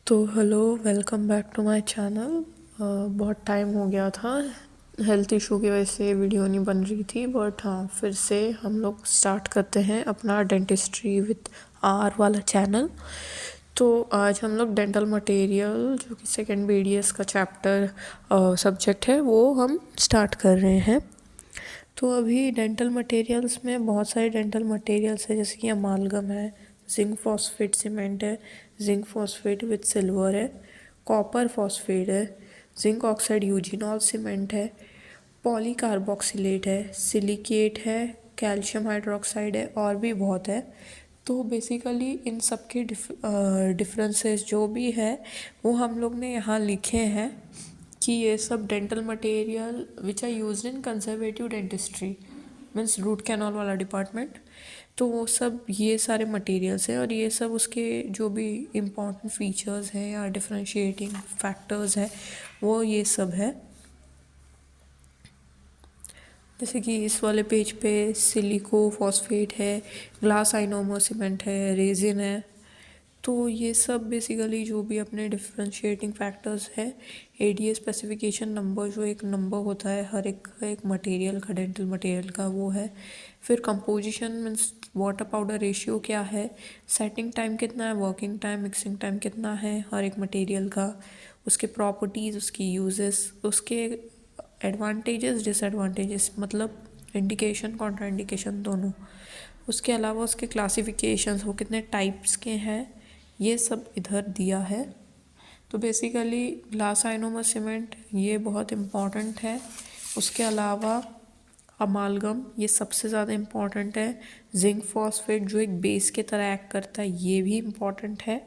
तो hello, welcome back to my channel. बहुत time हो गया था, हेल्थ इशू की वजह से वीडियो नहीं बन रही थी। बट हाँ, फिर से हम लोग स्टार्ट करते हैं अपना डेंटिस्ट्री विद आर वाला चैनल। तो आज हम लोग डेंटल मटेरियल, जो कि सेकेंड BDS का चैप्टर सब्जेक्ट है, वो हम स्टार्ट कर रहे हैं। तो अभी डेंटल मटेरियल्स में बहुत सारे डेंटल मटेरियल्स है, जैसे कि अमालगम है, जिंक फॉस्फेट सीमेंट है, जिंक फॉस्फेट विद सिल्वर है, कॉपर फॉस्फेट है, जिंक ऑक्साइड यूजिनॉल सीमेंट है, पॉलीकार्बोक्सिलेट है, सिलिकेट है, कैल्शियम हाइड्रोक्साइड है, और भी बहुत है। तो बेसिकली इन सब के डिफरेंसेस जो भी है वो हम लोग ने यहाँ लिखे हैं कि ये सब dental material which are used in conservative dentistry, means root canal वाला डिपार्टमेंट। तो वो सब ये सारे मटेरियल्स हैं, और ये सब उसके जो भी इम्पोर्टेंट फीचर्स हैं या डिफरेंशिएटिंग फैक्टर्स हैं वो ये सब है। जैसे कि इस वाले पेज पे सिलिको फॉस्फेट है, ग्लास आइनोमर सीमेंट है, रेजिन है। तो ये सब बेसिकली जो भी अपने डिफरेंशिएटिंग फैक्टर्स है। ADA स्पेसिफिकेशन नंबर, जो एक नंबर होता है हर एक मटेरियल का, डेंटल मटेरियल का, वो है। फिर composition means water powder ratio क्या है, सेटिंग टाइम कितना है, वर्किंग टाइम, मिक्सिंग टाइम कितना है हर एक मटेरियल का, उसके प्रॉपर्टीज़, उसकी यूजेस, उसके एडवांटेजेस डिसएडवांटेजेस, मतलब इंडिकेशन कॉन्ट्रा इंडिकेशन दोनों। उसके अलावा उसके क्लासिफिकेशंस, वो कितने टाइप्स के हैं, ये सब इधर दिया है। तो बेसिकली ग्लास आइनोमर सीमेंट ये बहुत इम्पॉर्टेंट है। उसके अलावा अमालगम ये सबसे ज़्यादा इम्पॉर्टेंट है। जिंक फॉस्फेट जो एक बेस की तरह एक्ट करता है, ये भी इम्पॉर्टेंट है।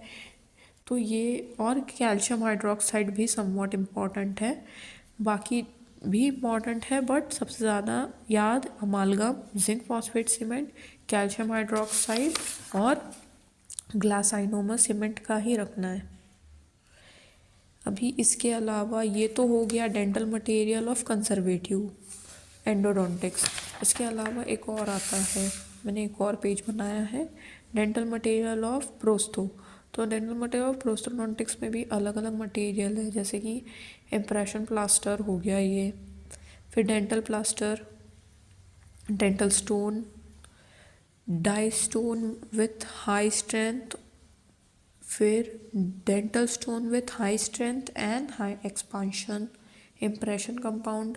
तो ये, और कैल्शियम हाइड्रोक्साइड भी समवॉट इम्पॉर्टेंट है। बाकी भी इम्पॉर्टेंट है, बट सबसे ज़्यादा याद अमालगम, zinc phosphate cement, calcium hydroxide और ग्लास आइनोमर सीमेंट का ही रखना है। अभी इसके अलावा ये तो हो गया dental material of conservative endodontics. इसके अलावा एक और आता है, मैंने एक और पेज बनाया है, डेंटल मटेरियल ऑफ प्रोस्थो। तो डेंटल मटेरियल ऑफ प्रोस्थोडोंटिक्स में भी अलग अलग मटेरियल है, जैसे कि इम्प्रेशन प्लास्टर हो गया ये, फिर dental plaster, dental stone, die stone with high strength, फिर dental stone with high strength and high expansion, impression compound,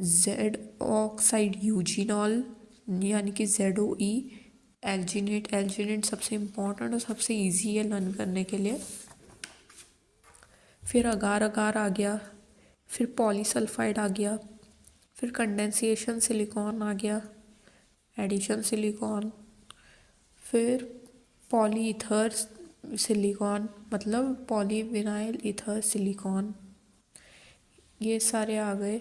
Z oxide eugenol यानी कि ZOE, एल्जिनेट। एल्जिनेट सबसे इम्पॉर्टेंट और सबसे इजी है लर्न करने के लिए। फिर अगार अगार आ गया, फिर पॉलीसल्फाइड आ गया, फिर कंडेंसेशन सिलिकॉन आ गया, एडिशन सिलिकॉन, फिर पॉलीईथर सिलिकॉन, मतलब पॉलीविनाइल ईथर सिलिकॉन, ये सारे आ गए।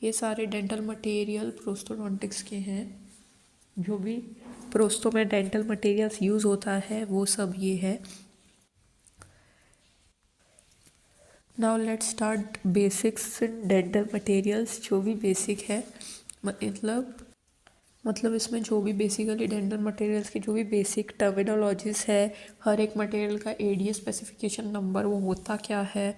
ये सारे डेंटल मटेरियल प्रोस्थोडोंटिक्स के हैं। जो भी प्रोस्थो में डेंटल मटेरियल्स यूज़ होता है वो सब ये है। Now let's start basics in dental materials. जो भी बेसिक है, मतलब इसमें जो भी बेसिकली डेंटल मटेरियल्स की जो भी बेसिक टर्मिनोलॉजीज है, हर एक मटेरियल का ADA स्पेसिफिकेशन नंबर वो होता क्या है,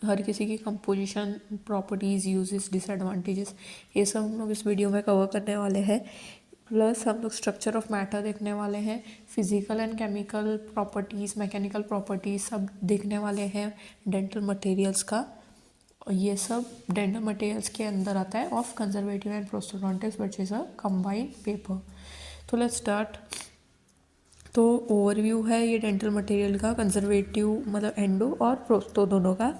हर किसी की कंपोजिशन, प्रॉपर्टीज़, यूजेस, डिसएडवांटेजेस, ये सब हम लोग इस वीडियो में कवर करने वाले हैं। प्लस हम लोग स्ट्रक्चर ऑफ मैटर देखने वाले हैं, physical and chemical properties, mechanical properties सब देखने वाले हैं डेंटल मटेरियल्स का। और ये सब डेंटल मटेरियल्स के अंदर आता है of conservative and prosthodontics which is a combined paper. तो लेट्स स्टार्ट। तो ओवरव्यू है ये डेंटल मटेरियल का, कंजर्वेटिव मतलब एंडो और प्रोस्थो दोनों का।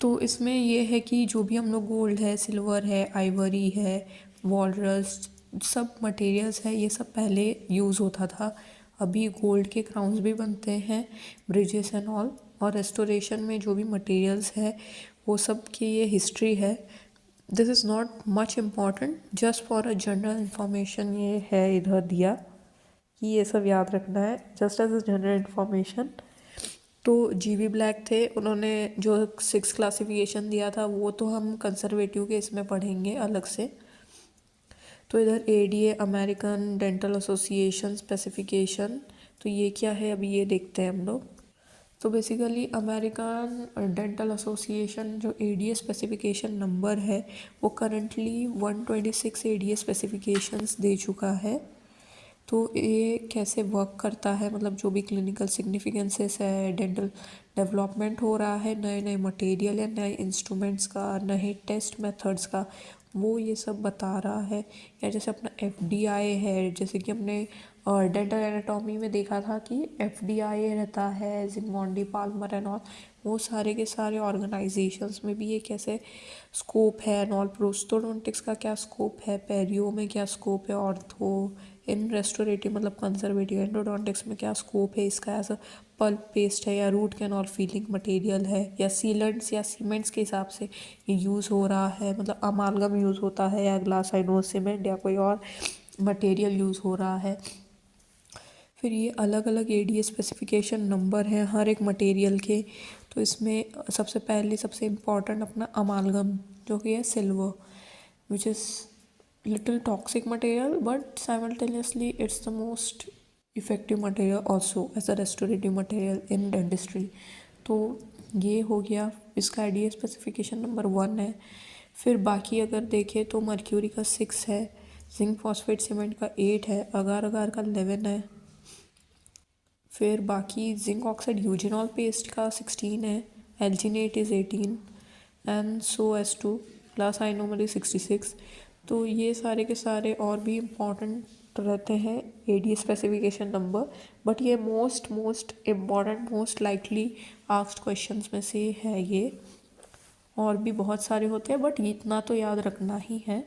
तो इसमें ये है कि जो भी हम लोग गोल्ड है, सिल्वर है, आइवरी है, वॉलरस, सब मटेरियल्स है, ये सब पहले यूज़ होता था। अभी गोल्ड के क्राउन्स भी बनते हैं, ब्रिजेस एंड ऑल। और रेस्टोरेशन में जो भी मटेरियल्स है वो सब की ये हिस्ट्री है। This is not much important, just for a general information ये है इधर दिया कि ये सब याद रखना है, just as a general information. तो GV ब्लैक थे, उन्होंने जो 6 क्लासिफिकेशन दिया था वो तो हम कंजर्वेटिव के इसमें पढ़ेंगे अलग से। तो इधर ADA American dental association specification तो ये क्या है अभी ये देखते हैं हम लोग। तो बेसिकली अमेरिकन डेंटल एसोसिएशन जो एडीए स्पेसिफिकेशन नंबर है वो करंटली 126 एडीए स्पेसिफिकेशंस दे चुका है। तो ये कैसे वर्क करता है, मतलब जो भी क्लिनिकल सिग्निफिकेंसेस है, डेंटल डेवलपमेंट हो रहा है, नए नए मटेरियल या नए इंस्ट्रूमेंट्स का, नए टेस्ट मेथड्स का, वो ये सब बता रहा है। या जैसे अपना एफडीआई है, जैसे कि हमने डेंटल एनाटॉमी में देखा था कि एफडीआई रहता है, जिनमोंडी पाल्मर एंड ऑल, वो सारे के सारे ऑर्गेनाइजेशंस में भी ये कैसे स्कोप है एंड ऑल। प्रोस्टोडोंटिक्स का क्या स्कोप है, पेरियो में क्या स्कोप है, ऑर्थो, इन रेस्टोरेटिव मतलब कंजर्वेटिव एंडोडोंटिक्स में क्या स्कोप है इसका, एज अ पल्प पेस्ट है या रूट कैनॉल फीलिंग मटेरियल है या सीलेंट्स या सीमेंट्स के हिसाब से ये यूज़ हो रहा है, मतलब अमालगम यूज़ होता है या ग्लास आइनोज सीमेंट या कोई और मटेरियल यूज़ हो रहा है। फिर ये अलग अलग एडीए स्पेसिफिकेशन नंबर हैं हर एक मटेरियल के। तो इसमें सबसे पहले सबसे इम्पॉर्टेंट अपना अमालगम जो कि है silver, which is little toxic material but simultaneously it's the most effective material also as a restorative material in dentistry। तो ये हो गया, इसका आईडीए स्पेसिफिकेशन नंबर 1 है। फिर बाकी अगर देखें तो मर्क्यूरी का 6 है, जिंक फॉस्फेट सीमेंट का 8 है, अगार अगार का 11 है। फिर बाकी जिंक ऑक्साइड यूजिनॉल पेस्ट का 16 है, alginate is 18 and so as to glass ionomer is 66। तो ये सारे के सारे और भी इम्पॉर्टेंट रहते हैं एडीए स्पेसिफिकेशन नंबर, बट ये most important most likely asked questions में से है ये। और भी बहुत सारे होते हैं बट इतना तो याद रखना ही है।